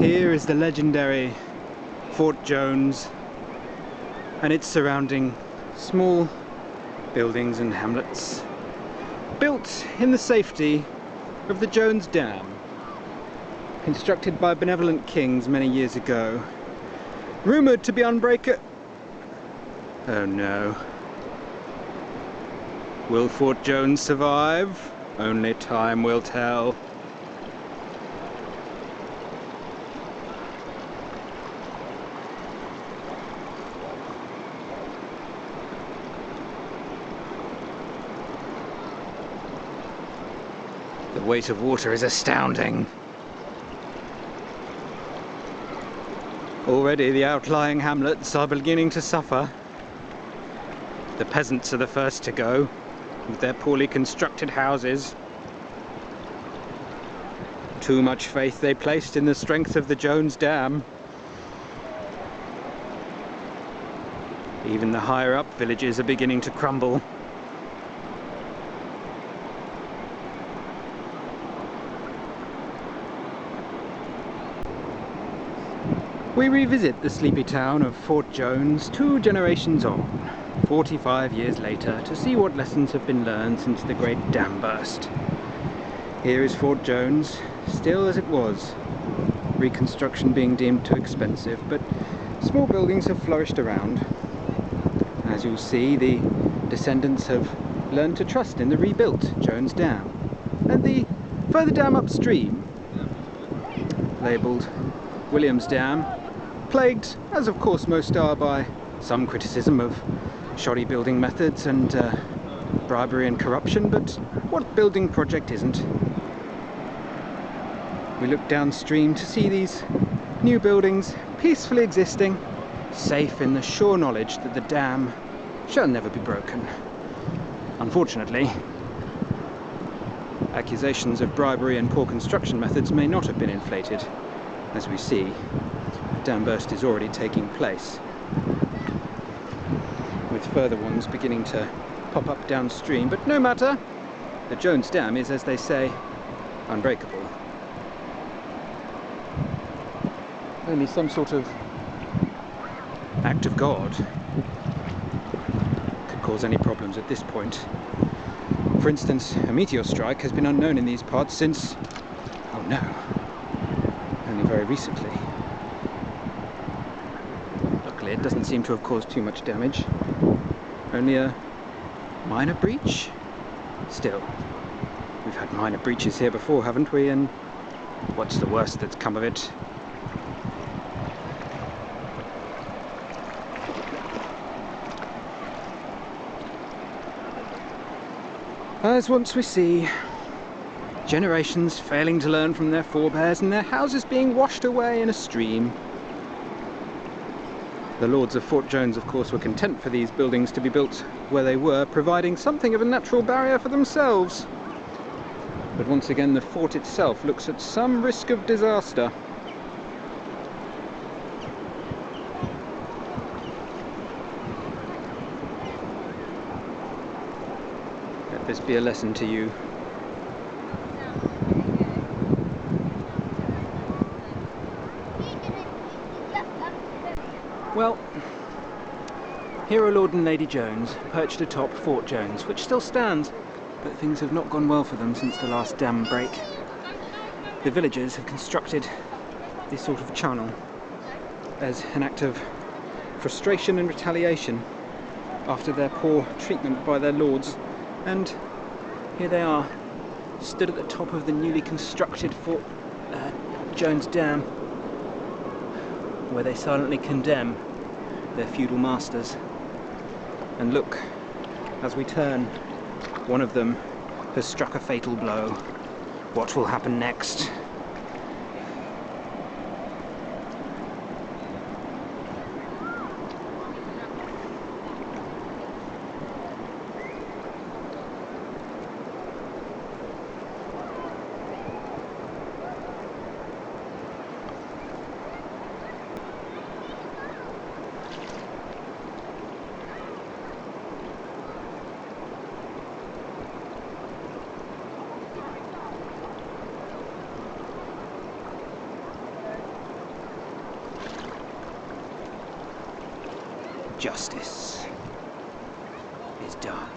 Here is the legendary Fort Jones and its surrounding small buildings and hamlets, built in the safety of the Jones Dam, constructed by benevolent kings many years ago, rumoured to be unbreakable. Oh no. Will Fort Jones survive? Only time will tell. The weight of water is astounding. Already the outlying hamlets are beginning to suffer. The peasants are the first to go, with their poorly constructed houses. Too much faith they placed in the strength of the Jones Dam. Even the higher up villages are beginning to crumble. We revisit the sleepy town of Fort Jones 2 generations on, 45 years later, to see what lessons have been learned since the great dam burst. Here is Fort Jones, still as it was, reconstruction being deemed too expensive, but small buildings have flourished around. As you'll see, the descendants have learned to trust in the rebuilt Jones Dam, and the further dam upstream, labelled Williams Dam, plagued, as of course most are, by some criticism of shoddy building methods and bribery and corruption, but what building project isn't? We look downstream to see these new buildings peacefully existing, safe in the sure knowledge that the dam shall never be broken. Unfortunately, accusations of bribery and poor construction methods may not have been inflated. As we see, the dam burst is already taking place, with further ones beginning to pop up downstream, but no matter, the Jones Dam is, as they say, unbreakable. Only some sort of act of God could cause any problems at this point. For instance, a meteor strike has been unknown in these parts since, oh no, only very recently. Luckily it doesn't seem to have caused too much damage. Only a minor breach? Still, we've had minor breaches here before, haven't we? And what's the worst that's come of it? As once we see, generations failing to learn from their forebears and their houses being washed away in a stream. The lords of Fort Jones, of course, were content for these buildings to be built where they were, providing something of a natural barrier for themselves. But once again, the fort itself looks at some risk of disaster. Let this be a lesson to you. Well, here are Lord and Lady Jones, perched atop Fort Jones, which still stands, but things have not gone well for them since the last dam break. The villagers have constructed this sort of channel as an act of frustration and retaliation after their poor treatment by their lords, and here they are, stood at the top of the newly constructed Fort Jones Dam, where they silently condemn their feudal masters. And look, as we turn, one of them has struck a fatal blow. What will happen next? justice is done.